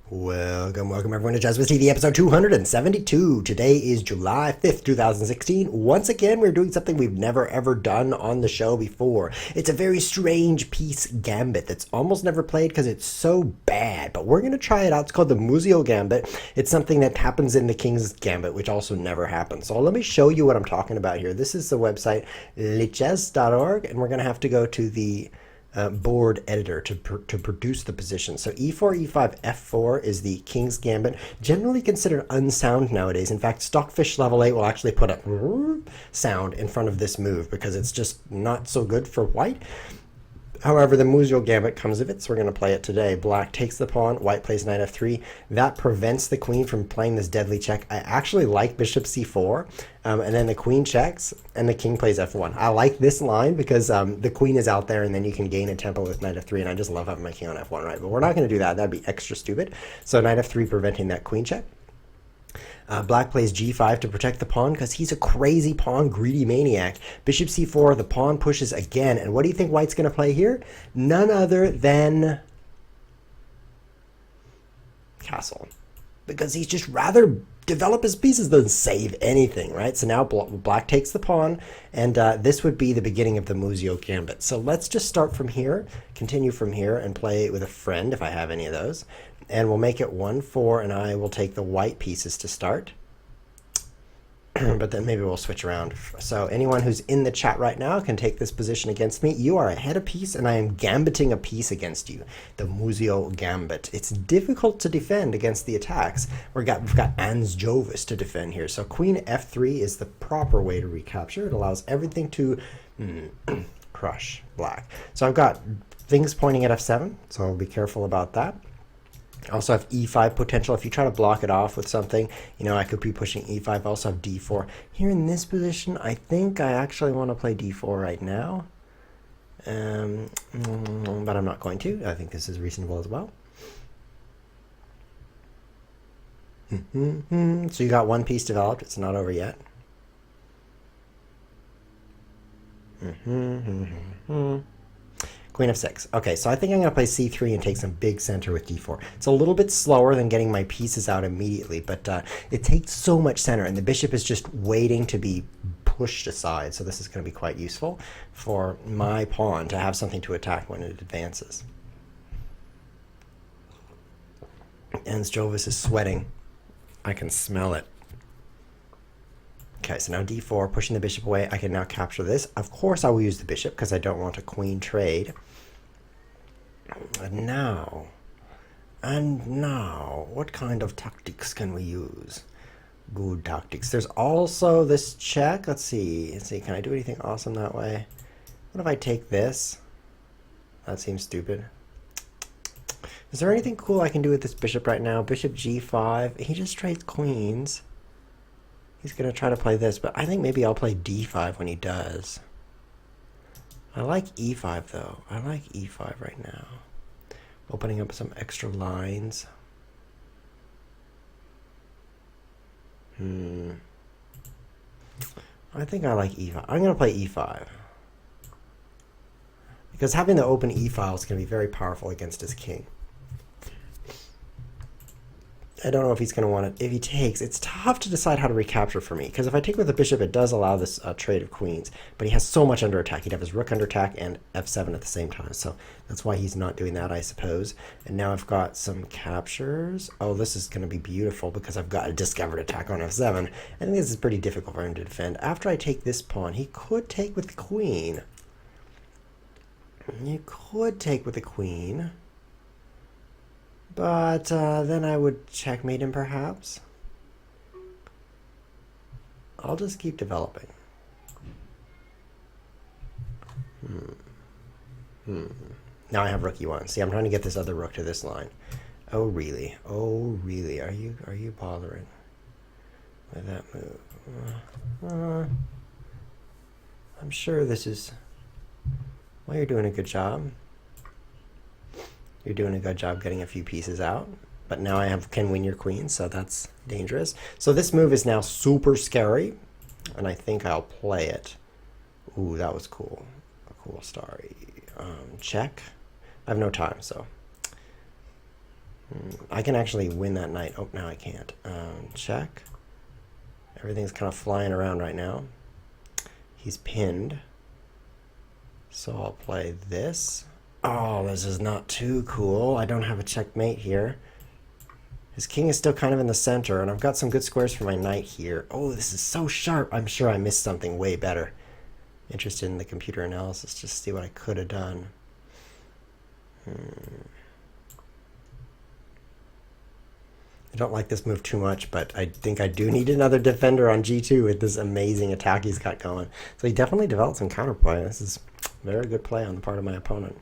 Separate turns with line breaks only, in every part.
Welcome everyone to Jasmine TV episode 272. Today is July 5th, 2016. Once again, we're doing something we've never ever done on the show before. It's a very strange piece gambit that's almost never played because it's so bad, but we're going to try it out. It's called the Muzio Gambit. It's something that happens in the King's Gambit, which also never happens. So let me show you what I'm talking about here. This is the website liches.org, and we're going to have to go to the board editor to produce the position. So e4, e5, f4 is the King's Gambit, generally considered unsound nowadays. In fact, Stockfish Level 8 will actually put a sound in front of this move because it's just not so good for white. However, the Muzio Gambit comes of it, so we're going to play it today. Black takes the pawn, white plays knight f3. That prevents the queen from playing this deadly check. I actually like bishop c4, and then the queen checks, and the king plays f1. I like this line because the queen is out there, and then you can gain a tempo with knight f3, and I just love having my king on f1, right? But we're not going to do that. That'd be extra stupid. So knight f3 preventing that queen check. Black plays g5 to protect the pawn because he's a crazy pawn greedy maniac. Bishop c4, the pawn pushes again. And what do you think white's going to play here? None other than castle. Because he's just rather develop his pieces than save anything, right? So now black takes the pawn, and this would be the beginning of the Muzio Gambit. So let's just start from here, continue from here, and play with a friend if I have any of those. And we'll make it 1-4, and I will take the white pieces to start. But then maybe we'll switch around. So anyone who's in the chat right now can take this position against me. You are ahead a piece, and I am gambiting a piece against you. The Muzio Gambit. It's difficult to defend against the attacks. We've got Ans Jovis to defend here. So queen f3 is the proper way to recapture. It allows everything to crush black. So I've got things pointing at f7, so I'll be careful about that. I also have e5 potential. If you try to block it off with something, you know, I could be pushing e5. I also have d4. Here in this position, I think I actually want to play d4 right now. But I'm not going to. I think this is reasonable as well. So you got one piece developed. It's not over yet. Queen f6. Okay, so I think I'm going to play c3 and take some big center with d4. It's a little bit slower than getting my pieces out immediately, but it takes so much center, and the bishop is just waiting to be pushed aside. So this is going to be quite useful for my pawn to have something to attack when it advances. And Jovis is sweating. I can smell it. Okay, so now d4, pushing the bishop away. I can now capture this. Of course I will use the bishop because I don't want a queen trade. And now, what kind of tactics can we use? Good tactics. There's also this check. Let's see. Can I do anything awesome that way? What if I take this? That seems stupid. Is there anything cool I can do with this bishop right now? Bishop g5. He just trades queens. He's going to try to play this, but I think maybe I'll play d5 when he does. I like e5, though. I like e5 right now. Opening up some extra lines. I think I like e5. I'm going to play e5. Because having the open e file is going to be very powerful against his king. I don't know if he's going to want it. If he takes, it's tough to decide how to recapture for me. Because if I take with the bishop, it does allow this trade of queens. But he has so much under attack. He'd have his rook under attack and f7 at the same time. So that's why he's not doing that, I suppose. And now I've got some captures. Oh, this is going to be beautiful because I've got a discovered attack on f7. I think this is pretty difficult for him to defend. After I take this pawn, he could take with the queen. You could take with the queen. But then I would checkmate him, perhaps. I'll just keep developing. Now I have rook e1. See, I'm trying to get this other rook to this line. Oh, really? Oh, really? Are you bothering with that move? I'm sure this is... Well, you're doing a good job. You're doing a good job getting a few pieces out. But now I can win your queen, so that's dangerous. So this move is now super scary, and I think I'll play it. Ooh, that was cool. A cool story. Check. I have no time, so. I can actually win that knight. Oh, now I can't. Check. Everything's kind of flying around right now. He's pinned. So I'll play this. Oh, this is not too cool. I don't have a checkmate here. His king is still kind of in the center, and I've got some good squares for my knight here. Oh, this is so sharp. I'm sure I missed something way better. Interested in the computer analysis just to see what I could have done. I don't like this move too much, but I think I do need another defender on g2 with this amazing attack he's got going. So he definitely developed some counterplay. This is very good play on the part of my opponent.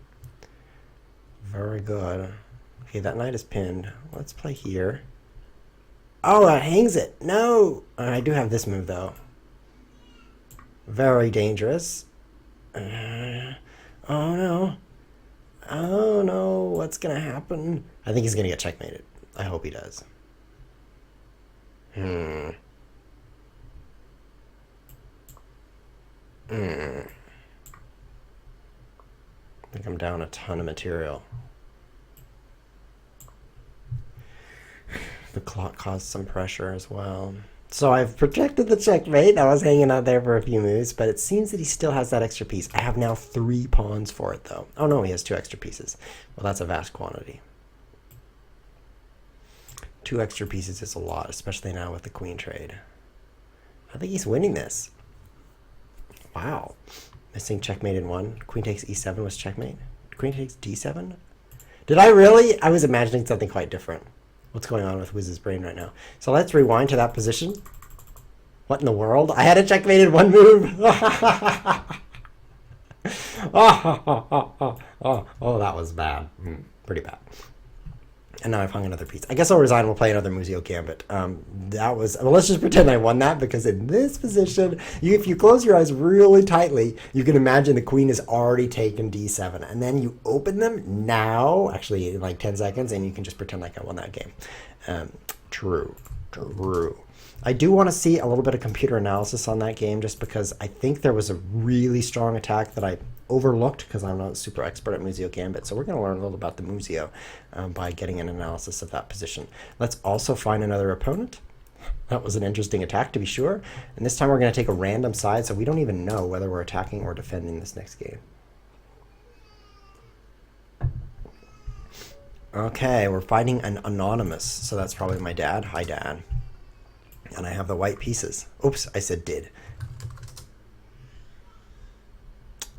Very good. Okay, that knight is pinned. Let's play here. Oh, it hangs it. No! I do have this move, though. Very dangerous. Oh, no. Oh, no. What's going to happen? I think he's going to get checkmated. I hope he does. I think I'm down a ton of material. The clock caused some pressure as well. So I've protected the checkmate. I was hanging out there for a few moves, but it seems that he still has that extra piece. I have now 3 pawns for it, though. Oh, no, he has 2 extra pieces. Well, that's a vast quantity. 2 extra pieces is a lot, especially now with the queen trade. I think he's winning this. Wow. Missing checkmate in 1. Queen takes e7 was checkmate. Queen takes d7? Did I really? I was imagining something quite different. What's going on with Wiz's brain right now? So let's rewind to that position. What in the world? I had a checkmate in 1 move. Oh, that was bad. Pretty bad. And now I've hung another piece. I guess I'll resign. We'll play another Muzio Gambit. That was... Well, let's just pretend I won that, because in this position, if you close your eyes really tightly, you can imagine the queen has already taken d7. And then you open them now, actually in like 10 seconds, and you can just pretend like I won that game. True. I do want to see a little bit of computer analysis on that game, just because I think there was a really strong attack that I overlooked because I'm not a super expert at Muzio Gambit. So we're going to learn a little about the Muzio by getting an analysis of that position. Let's also find another opponent. That was an interesting attack, to be sure. And this time we're going to take a random side, so we don't even know whether we're attacking or defending this next game. Okay, we're fighting an anonymous. So that's probably my dad. Hi, Dad. And I have the white pieces. Oops, I said did.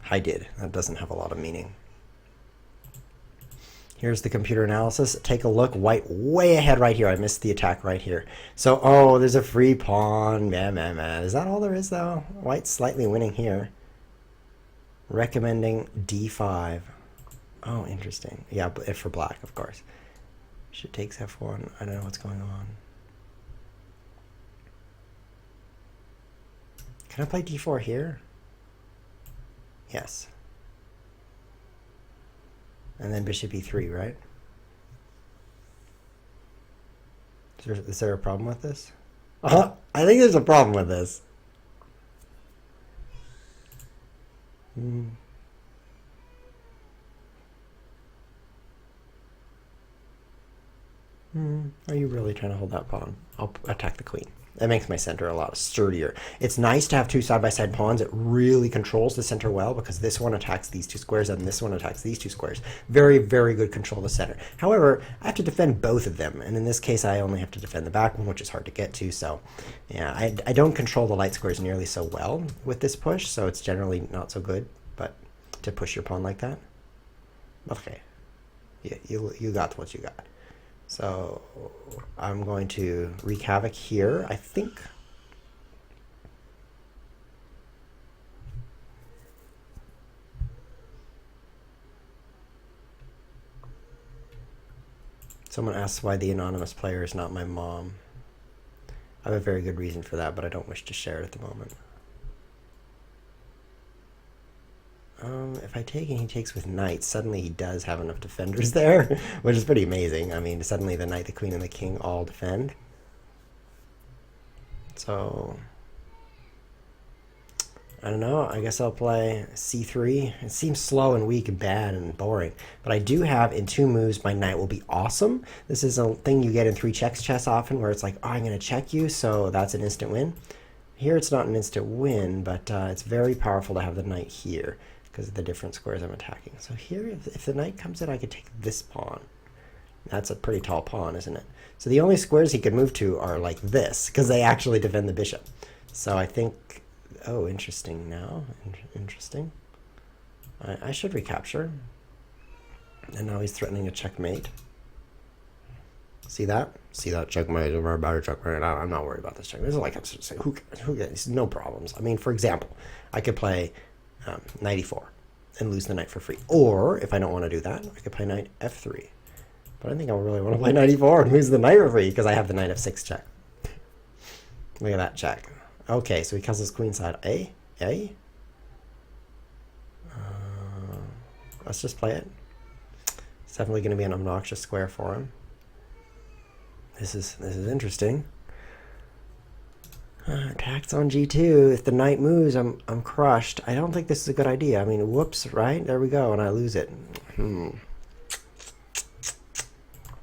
I did. That doesn't have a lot of meaning. Here's the computer analysis. Take a look. White way ahead right here. I missed the attack right here. So, oh, there's a free pawn. Man. Is that all there is, though? White's slightly winning here. Recommending d5. Oh, interesting. Yeah, but for black, of course. Should takes f1. I don't know what's going on. Can I play d4 here? Yes. And then bishop e3, right? Is there a problem with this? I think there's a problem with this. Are you really trying to hold that pawn? I'll attack the queen. That makes my center a lot sturdier. It's nice to have 2 side-by-side pawns. It really controls the center well, because this one attacks these 2 squares and this one attacks these 2 squares. Very, very good control of the center. However, I have to defend both of them, and in this case I only have to defend the back one, which is hard to get to. So yeah, I don't control the light squares nearly so well with this push, so it's generally not so good, but to push your pawn like that. Okay, yeah, you got what you got. So I'm going to wreak havoc here, I think. Someone asks why the anonymous player is not my mom. I have a very good reason for that, but I don't wish to share it at the moment. If I take and he takes with knights, suddenly he does have enough defenders there, which is pretty amazing. I mean, suddenly the knight, the queen, and the king all defend. So, I don't know. I guess I'll play c3. It seems slow and weak and bad and boring. But I do have, in 2 moves, my knight will be awesome. This is a thing you get in 3 checks chess often, where it's like, oh, I'm going to check you, so that's an instant win. Here it's not an instant win, but it's very powerful to have the knight here because of the different squares I'm attacking. So here, if the knight comes in, I could take this pawn. That's a pretty tall pawn, isn't it? So the only squares he could move to are like this, because they actually defend the bishop. So I think... Oh, interesting now. Interesting. I should recapture. And now he's threatening a checkmate. See that? See that checkmate? About a checkmate. I'm not worried about this checkmate. This is like, who cares? No problems. I mean, for example, I could play knight e4 and lose the knight for free. Or, if I don't want to do that, I could play knight f3. But I think I really want to play knight e4 and lose the knight for free because I have the knight f6 check. Look at that check. Okay, so he castles queenside. Let's just play it. It's definitely going to be an obnoxious square for him. This is interesting. Attacks on g2. If the knight moves, I'm crushed. I don't think this is a good idea. I mean, whoops, right? There we go, and I lose it.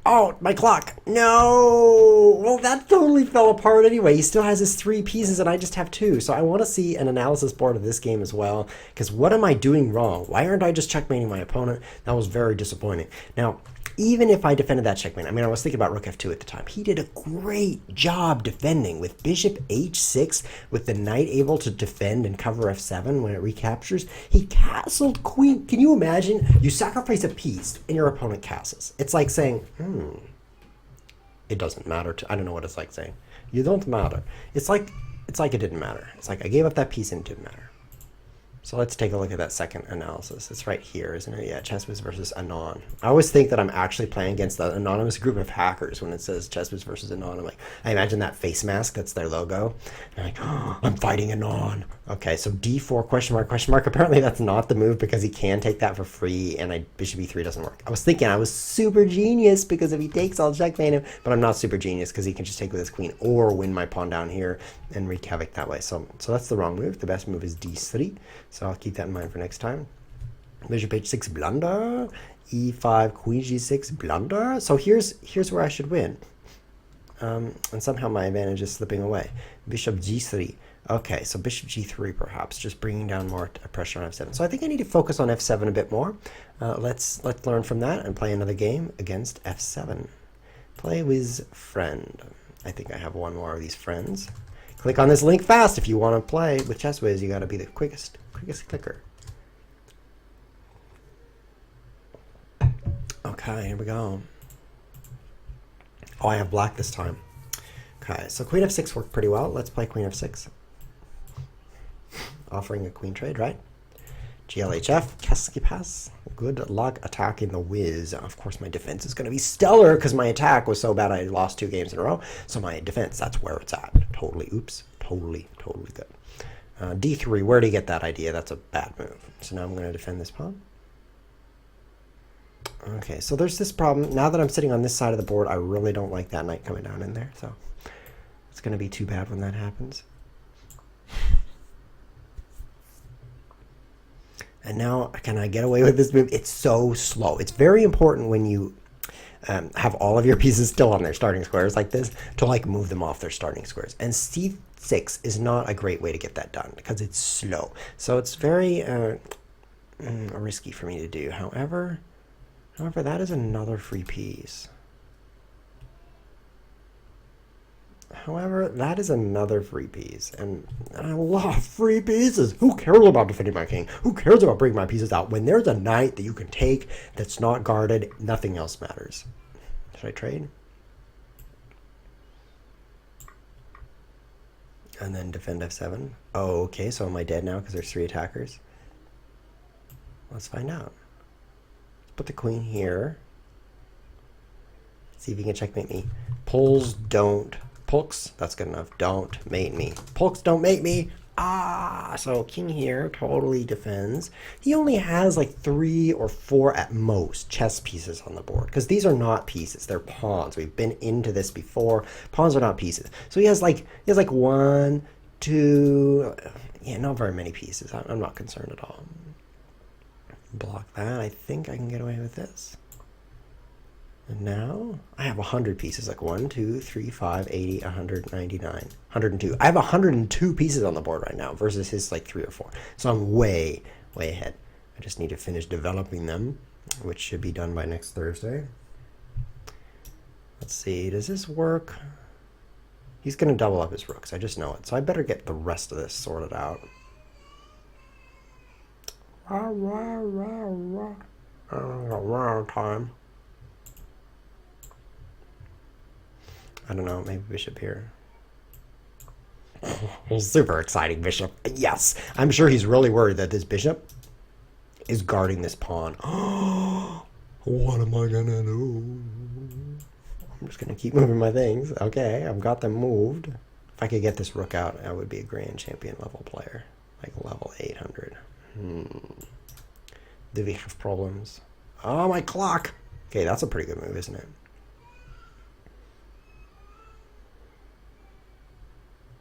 Oh, my clock. No! Well, that totally fell apart anyway. He still has his 3 pieces and I just have 2. So I want to see an analysis board of this game as well. Because what am I doing wrong? Why aren't I just checkmating my opponent? That was very disappointing. Now, even if I defended that checkmate, I mean, I was thinking about rook f2 at the time. He did a great job defending with bishop h6, with the knight able to defend and cover f7 when it recaptures. He castled queen. Can you imagine? You sacrifice a piece and your opponent castles. It's like saying, it doesn't matter. I don't know what it's like saying. You don't matter. It's like it didn't matter. It's like I gave up that piece and it didn't matter. So let's take a look at that second analysis. It's right here, isn't it? Yeah, ChessWiz versus Anon. I always think that I'm actually playing against the anonymous group of hackers when it says ChessWiz versus Anon. I'm like, I imagine that face mask, that's their logo. I'm like, oh, I'm fighting Anon. Okay, so d4 question mark question mark. Apparently that's not the move because he can take that for free and bishop e3 doesn't work. I was thinking I was super genius because if he takes, I'll checkmate him, but I'm not super genius because he can just take with his queen or win my pawn down here and wreak havoc that way. So that's the wrong move. The best move is d3. So I'll keep that in mind for next time. Bishop h6 blunder, e5 queen g6 blunder. So here's where I should win. And somehow my advantage is slipping away. Bishop g3. Okay, so bishop g3 perhaps, just bringing down more pressure on f7. So I think I need to focus on f7 a bit more. Let's learn from that and play another game against f7. Play with friend. I think I have one more of these friends. Click on this link fast if you want to play with ChessWiz. You got to be the quickest clicker. Okay, here we go. Oh, I have black this time. Okay, so queen f6 worked pretty well. Let's play queen f6. Offering a queen trade, right? GLHF, qu'est-ce qui passe? Good luck attacking the whiz. Of course, my defense is going to be stellar because my attack was so bad I lost 2 games in a row. So my defense, that's where it's at. Totally, oops, totally good. D3, where did he get that idea? That's a bad move. So now I'm going to defend this pawn. Okay, so there's this problem. Now that I'm sitting on this side of the board, I really don't like that knight coming down in there. So it's going to be too bad when that happens. And now, can I get away with this move? It's so slow. It's very important when you have all of your pieces still on their starting squares like this to like move them off their starting squares. And c6 is not a great way to get that done because it's slow. So it's very risky for me to do. However, that is another free piece. And I love free pieces. Who cares about defending my king? Who cares about bringing my pieces out? When there's a knight that you can take that's not guarded, nothing else matters. Should I trade? And then defend f7. Oh, okay, so am I dead now because there's 3 attackers? Let's find out. Let's put the queen here. See if he can checkmate me. Pulls don't. Pulks, that's good enough. Don't mate me. Pulks don't mate me. Ah, so king here totally defends. He only has like 3 or 4 at most chess pieces on the board because these are not pieces, they're pawns. We've been into this before. Pawns are not pieces. So he has like 1, 2, Yeah, not very many pieces. I'm not concerned at all. Block that. I think I can get away with this. And now I have 100 pieces, like 1, 2, 3, 5, 80, 199, 102. I have 102 pieces on the board right now versus his like 3 or 4. So I'm way, way ahead. I just need to finish developing them, which should be done by next Thursday. Let's see, does this work? He's going to double up his rooks. I just know it. So I better get the rest of this sorted out. Time. I don't know, maybe bishop here. Super exciting bishop. Yes, I'm sure he's really worried that this bishop is guarding this pawn. What am I gonna do? I'm just gonna keep moving my things. Okay, I've got them moved. If I could get this rook out, I would be a grand champion level player, like level 800. Do we have problems? Oh, my clock. Okay, that's a pretty good move, isn't it?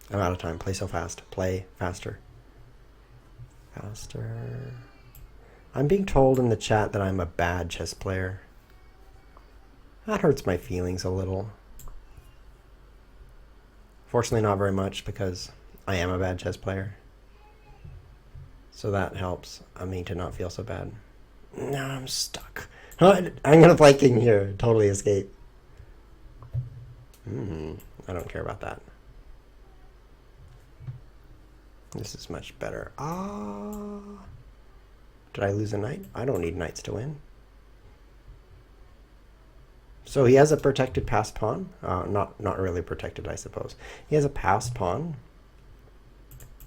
I'm out of time. Play so fast. Play faster. Faster. I'm being told in the chat that I'm a bad chess player. That hurts my feelings a little. Fortunately, not very much because I am a bad chess player. So that helps me to not feel so bad. No, I'm stuck. I'm going to play king here. Totally escape. I don't care about that. This is much better. Did I lose a knight? I don't need knights to win. So he has a protected passed pawn. Not really protected, I suppose. He has a passed pawn.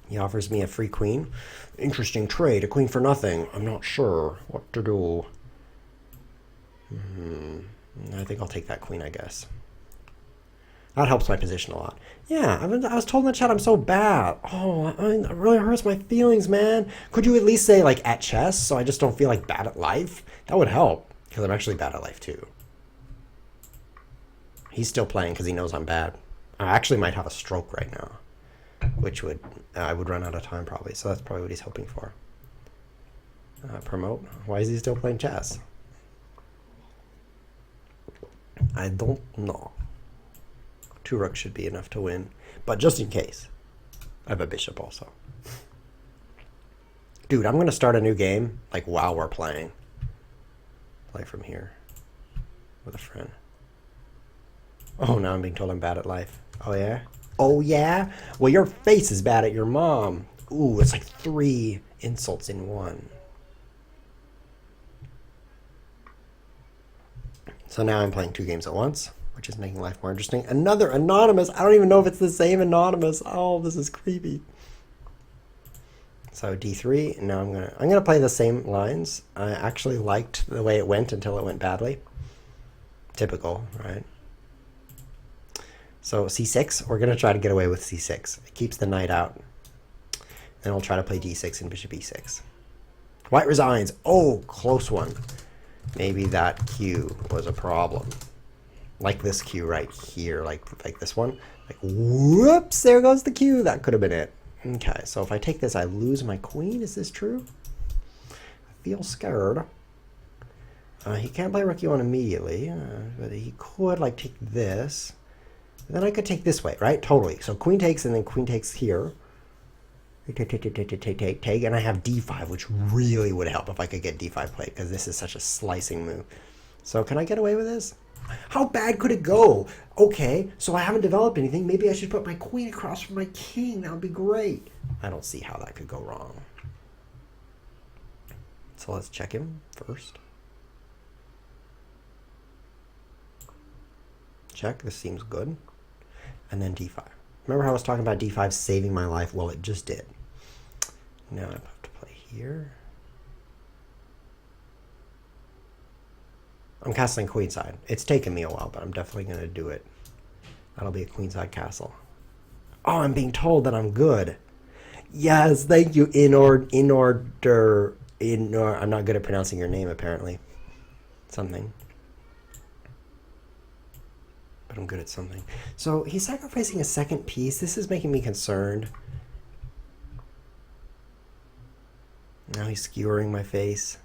He offers me a free queen. Interesting trade, a queen for nothing. I'm not sure what to do. I think I'll take that queen, I guess. That helps my position a lot. Yeah, I was told in the chat I'm so bad. Oh, it really hurts my feelings, man. Could you at least say, like, at chess, so I just don't feel like bad at life? That would help, because I'm actually bad at life, too. He's still playing because he knows I'm bad. I actually might have a stroke right now, which would, I would run out of time probably, so that's probably what he's hoping for. Promote? Why is he still playing chess? I don't know. 2 rooks should be enough to win, but just in case, I have a bishop also. Dude, I'm going to start a new game, like, while we're playing. Play from here with a friend. Oh, now I'm being told I'm bad at life. Oh, yeah? Oh, yeah? Well, your face is bad at your mom. Ooh, it's like 3 insults in one. So now I'm playing 2 games at once, which is making life more interesting. Another anonymous. I don't even know if it's the same anonymous. Oh, this is creepy. So d3. Now I'm gonna play the same lines. I actually liked the way it went until it went badly. Typical, right? So c6. We're gonna try to get away with c6. It keeps the knight out. Then I'll try to play d6 and bishop e6. White resigns. Oh, close one. Maybe that q was a problem. Like this q right here, like this one. Like, whoops, there goes the q. That could have been it. Okay, so if I take this, I lose my queen. Is this true? I feel scared. He can't play rook e1 immediately, but he could, like, take this. Then I could take this way, right? Totally. So queen takes, and then queen takes here. Take, and I have d5, which really would help if I could get d5 played, because this is such a slicing move. So can I get away with this? How bad could it go? Okay, so I haven't developed anything. Maybe I should put my queen across from my king. That would be great. I don't see how that could go wrong. So let's check him first. Check, this seems good. And then d5. Remember how I was talking about d5 saving my life? Well, it just did. Now I have to play here. I'm castling queenside. It's taken me a while, but I'm definitely going to do it. That'll be a queenside castle. Oh, I'm being told that I'm good. Yes, thank you. I'm not good at pronouncing your name, apparently. Something. But I'm good at something. So he's sacrificing a second piece. This is making me concerned. Now he's skewering my face.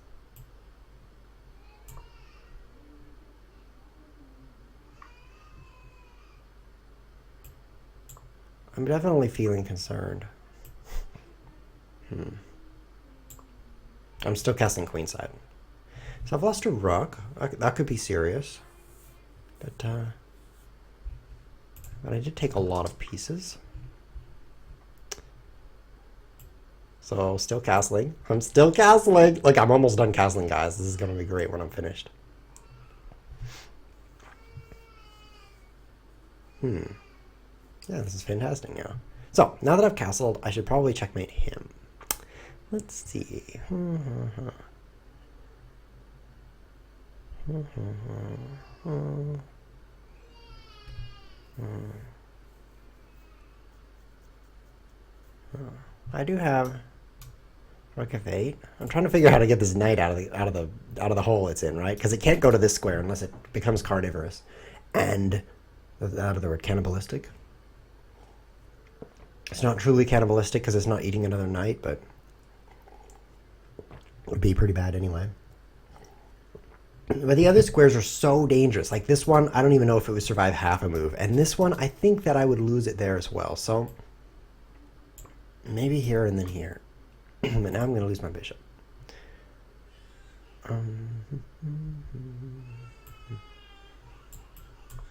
I'm definitely feeling concerned. I'm still casting queenside. So I've lost a rook. That could be serious. But I did take a lot of pieces. So still castling. I'm still castling. Like, I'm almost done castling, guys. This is going to be great when I'm finished. Yeah, this is fantastic now. So, now that I've castled, I should probably checkmate him. Let's see. I do have rook f8. I'm trying to figure out how to get this knight out of the hole it's in, right? Because it can't go to this square unless it becomes carnivorous, and out of the word cannibalistic. It's not truly cannibalistic because it's not eating another knight, but it would be pretty bad anyway. But the other squares are so dangerous. Like this one, I don't even know if it would survive half a move. And this one, I think that I would lose it there as well. So maybe here and then here. But now I'm going to lose my bishop.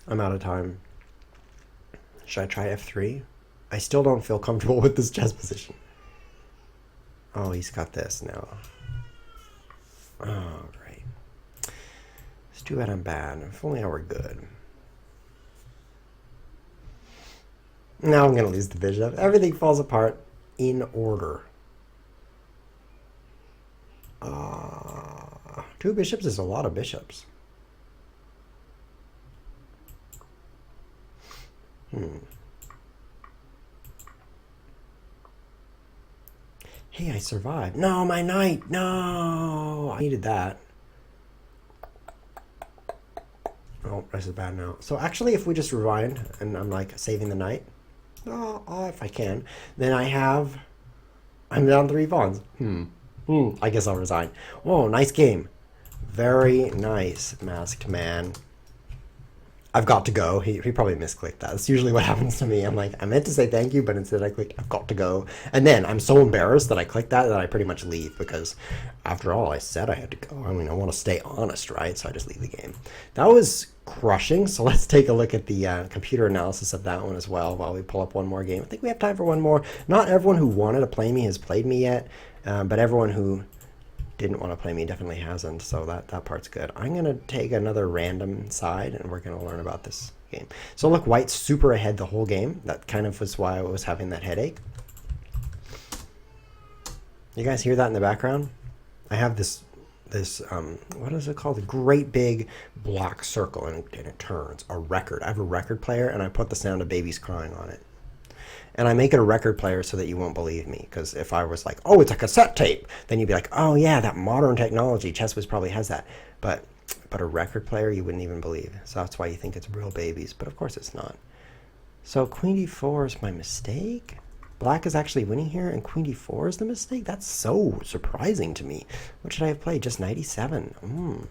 I'm out of time. Should I try f3? I still don't feel comfortable with this chess position. Oh, he's got this now. Oh, great. It's too bad I'm bad. If only I were good. Now I'm going to lose the bishop. Everything falls apart in order. Two bishops is a lot of bishops. Hey, I survived. No, my knight. No, I needed that. Oh, this is bad now. So actually, if we just rewind and I'm like saving the knight, if I can, then I'm down 3 pawns. I guess I'll resign. Whoa, nice game. Very nice, masked man. I've got to go. He probably misclicked that. That's usually what happens to me. I'm like, I meant to say thank you, but instead I clicked, I've got to go. And then I'm so embarrassed that I clicked that I pretty much leave because after all, I said I had to go. I mean, I want to stay honest, right? So I just leave the game. That was crushing. So let's take a look at the computer analysis of that one as well while we pull up one more game. I think we have time for one more. Not everyone who wanted to play me has played me yet, but everyone who didn't want to play me definitely hasn't, so that part's good. I'm going to take another random side, and we're going to learn about this game. So look, white's super ahead the whole game. That kind of was why I was having that headache. You guys hear that in the background? I have this what is it called? A great big black circle, and it turns. A record. I have a record player, and I put the sound of babies crying on it. And I make it a record player so that you won't believe me. Because if I was like, oh, it's a cassette tape, then you'd be like, oh, yeah, that modern technology. ChessWhiz probably has that. But a record player, you wouldn't even believe. So that's why you think it's real babies. But of course it's not. So queen d4 is my mistake. Black is actually winning here, and queen d4 is the mistake? That's so surprising to me. What should I have played? Just knight e7.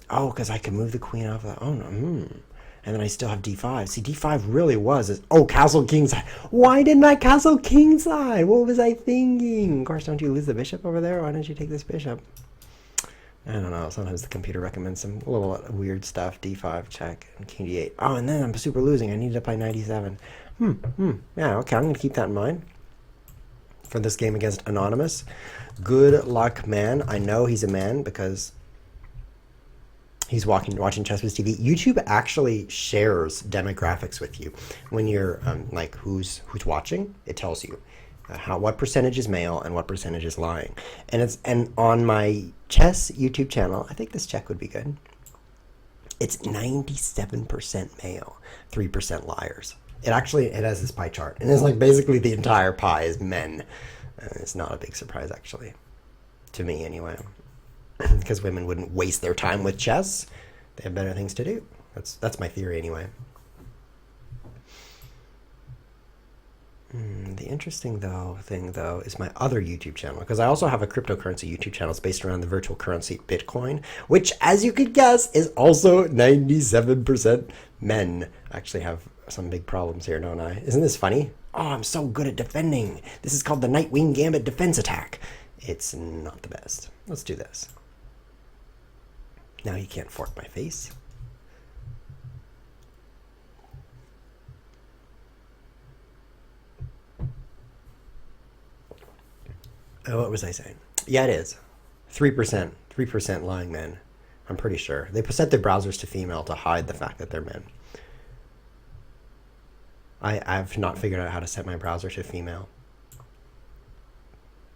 Oh, because I can move the queen off of the... Oh, no. And then I still have d5. See, d5 really was... Oh, castle kingside. Why didn't I castle kingside? What was I thinking? Of course, don't you lose the bishop over there? Why don't you take this bishop? I don't know. Sometimes the computer recommends some little weird stuff. d5, check, and king d8. Oh, and then I'm super losing. I need to play knight e7. Yeah, okay. I'm going to keep that in mind for this game against Anonymous. Good luck, man. I know he's a man because... he's watching ChessWhiz TV. YouTube actually shares demographics with you when you're like who's watching. It tells you what percentage is male and what percentage is lying. And on my chess YouTube channel, I think this check would be good. It's 97% male, 3% liars. It has this pie chart, and it's like basically the entire pie is men. It's not a big surprise actually, to me anyway. Because women wouldn't waste their time with chess. They have better things to do. That's my theory anyway. The interesting thing is my other YouTube channel, because I also have a cryptocurrency YouTube channel. It's based around the virtual currency Bitcoin, which, as you could guess, is also 97% men. I actually have some big problems here, don't I? Isn't this funny? Oh, I'm so good at defending. This is called the Nightwing Gambit defense attack. It's not the best. Let's do this. Now you can't fork my face. What was I saying? Yeah, it is. 3%. 3% lying men. I'm pretty sure. They set their browsers to female to hide the fact that they're men. I've not figured out how to set my browser to female.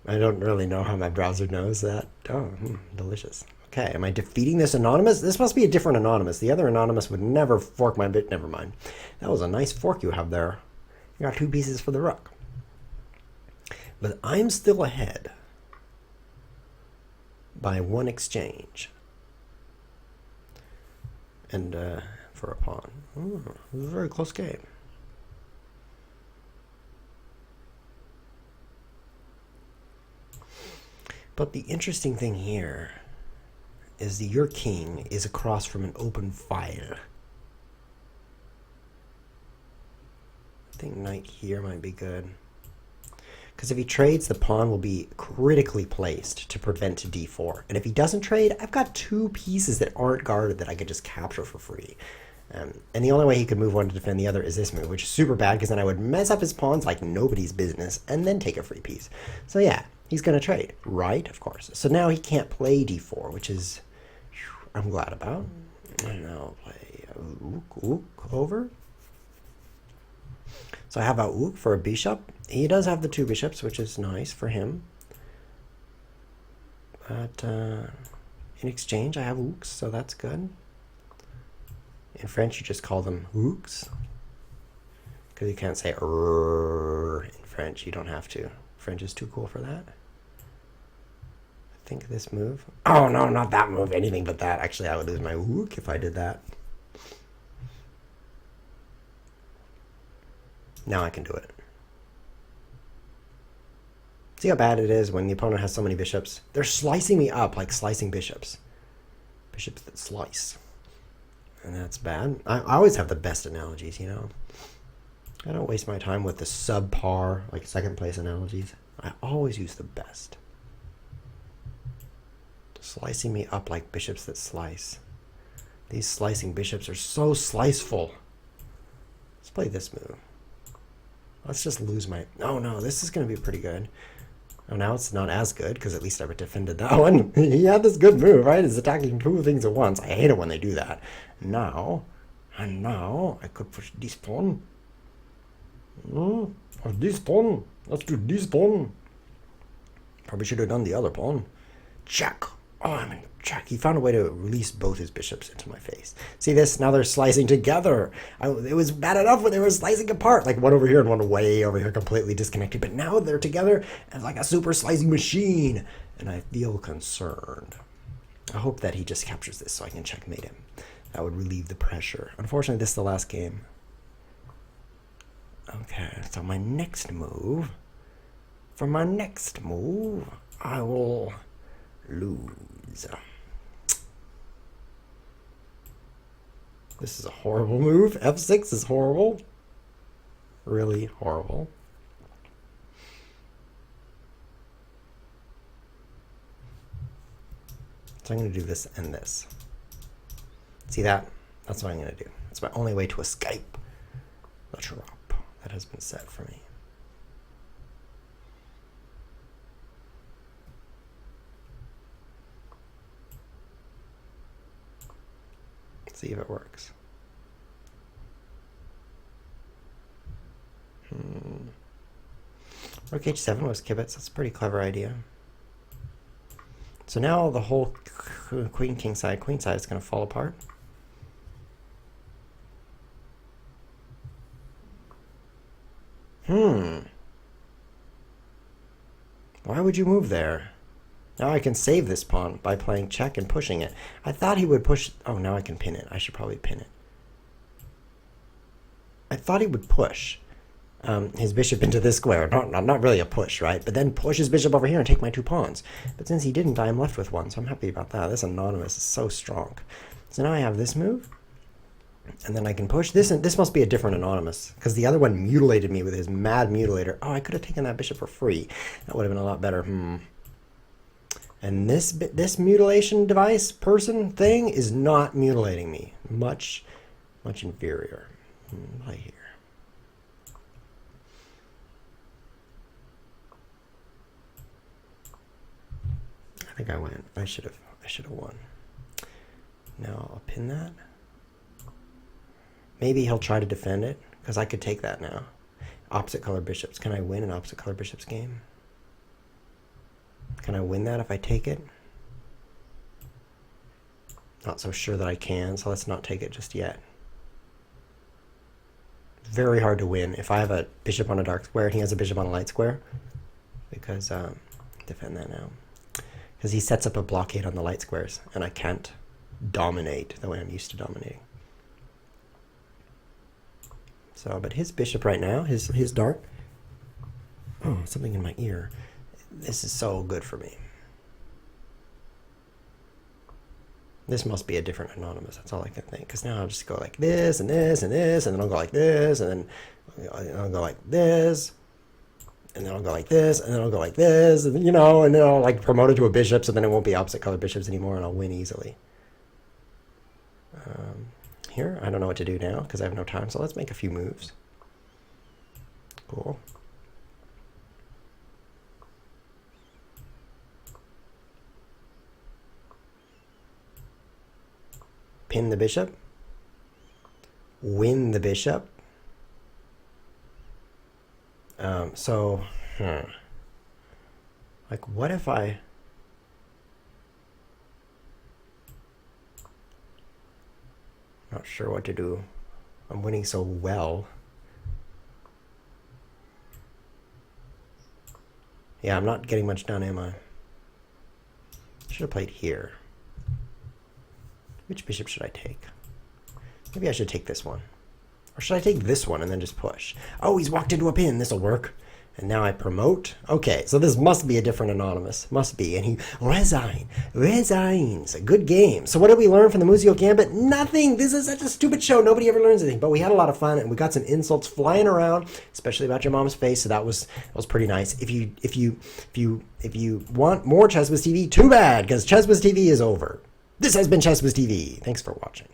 I don't really know how my browser knows that. Oh, delicious. Okay, am I defeating this anonymous? This must be a different anonymous. The other anonymous would never fork my bit. Never mind. That was a nice fork you have there. You got 2 pieces for the rook. But I'm still ahead by 1 exchange. And for a pawn. Ooh, it was a very close game. But the interesting thing here is that your king is across from an open file. I think knight here might be good. Because if he trades, the pawn will be critically placed to prevent d4. And if he doesn't trade, I've got 2 pieces that aren't guarded that I could just capture for free. And the only way he could move one to defend the other is this move, which is super bad because then I would mess up his pawns like nobody's business and then take a free piece. So yeah, he's going to trade, right? Of course. So now he can't play d4, which is, I'm glad about. And now I'll play ook over. So I have a ook for a bishop. He does have the 2 bishops, which is nice for him. But in exchange, I have ooks, so that's good. In French, you just call them ooks. Because you can't say in French. You don't have to. French is too cool for that. I think this move. Oh, no, not that move. Anything but that. Actually, I would lose my ook if I did that. Now I can do it. See how bad it is when the opponent has so many bishops? They're slicing me up like slicing bishops. Bishops that slice. And that's bad. I always have the best analogies, you know. I don't waste my time with the subpar, like 2nd place analogies. I always use the best. Slicing me up like bishops that slice. These slicing bishops are so sliceful. Let's play this move. Let's just lose my... Oh, no, this is going to be pretty good. Oh, now it's not as good, because at least I defended that one. He had this good move, right? He's attacking 2 things at once. I hate it when they do that. Now, I could push this pawn. Or this pawn. Let's do this pawn. Probably should have done the other pawn. Check. Oh, I'm in check. He found a way to release both his bishops into my face. See this? Now they're slicing together. It was bad enough when they were slicing apart. Like one over here and one way over here, completely disconnected. But now they're together as like a super slicing machine. And I feel concerned. I hope that he just captures this so I can checkmate him. That would relieve the pressure. Unfortunately, this is the last game. Okay, so my next move. For my next move, I will lose. This is a horrible move. F6 is horrible. Really horrible. So I'm going to do this and this. See that? That's what I'm going to do. It's my only way to escape the trap that has been set for me. See if it works. Rook h7 was kibitz. That's a pretty clever idea. So now the whole queen side is going to fall apart. Why would you move there? Now I can save this pawn by playing check and pushing it. I thought he would push... Oh, now I can pin it. I should probably pin it. I thought he would push. his bishop into this square. Not really a push, right? But then push his bishop over here and take my 2 pawns. But since he didn't, I am left with 1, so I'm happy about that. This anonymous is so strong. So now I have this move, and then I can push this, and this must be a different anonymous, because the other one mutilated me with his mad mutilator. Oh, I could have taken that bishop for free. That would have been a lot better. And this mutilation device person thing is not mutilating me. Much inferior. Right here. I think I went. I should have won. Now I'll pin that. Maybe he'll try to defend it, because I could take that now. Opposite color bishops. Can I win an opposite color bishops game? Can I win that if I take it? Not so sure that I can, so let's not take it just yet. Very hard to win if I have a bishop on a dark square and he has a bishop on a light square, because defend that now, because he sets up a blockade on the light squares and I can't dominate the way I'm used to dominating. So, but his bishop right now, his dark, oh, something in my ear. This is so good for me. This must be a different anonymous. That's all I can think. Because now I'll just go like this and this and this, and then I'll go like this, and then I'll go like this, and then I'll go like this, and then I'll go like this, and you know, and then I'll like promote it to a bishop, so then it won't be opposite color bishops anymore, and I'll win easily. Here, I don't know what to do now because I have no time, so let's make a few moves. Cool. Pin the bishop. Win the bishop. Like, what if I... Not sure what to do. I'm winning so well. Yeah, I'm not getting much done, am I? Should have played here. Which bishop should I take? Maybe I should take this one. Or should I take this one and then just push? Oh, he's walked into a pin. This'll work. And now I promote. Okay, so this must be a different anonymous. Must be. And he resigns. A good game. So what did we learn from the Muzio Gambit? Nothing. This is such a stupid show. Nobody ever learns anything. But we had a lot of fun, and we got some insults flying around, especially about your mom's face. So that was pretty nice. If you want more ChessWiz TV, too bad, because ChessWiz TV is over. This has been ChessWiz TV. Thanks for watching.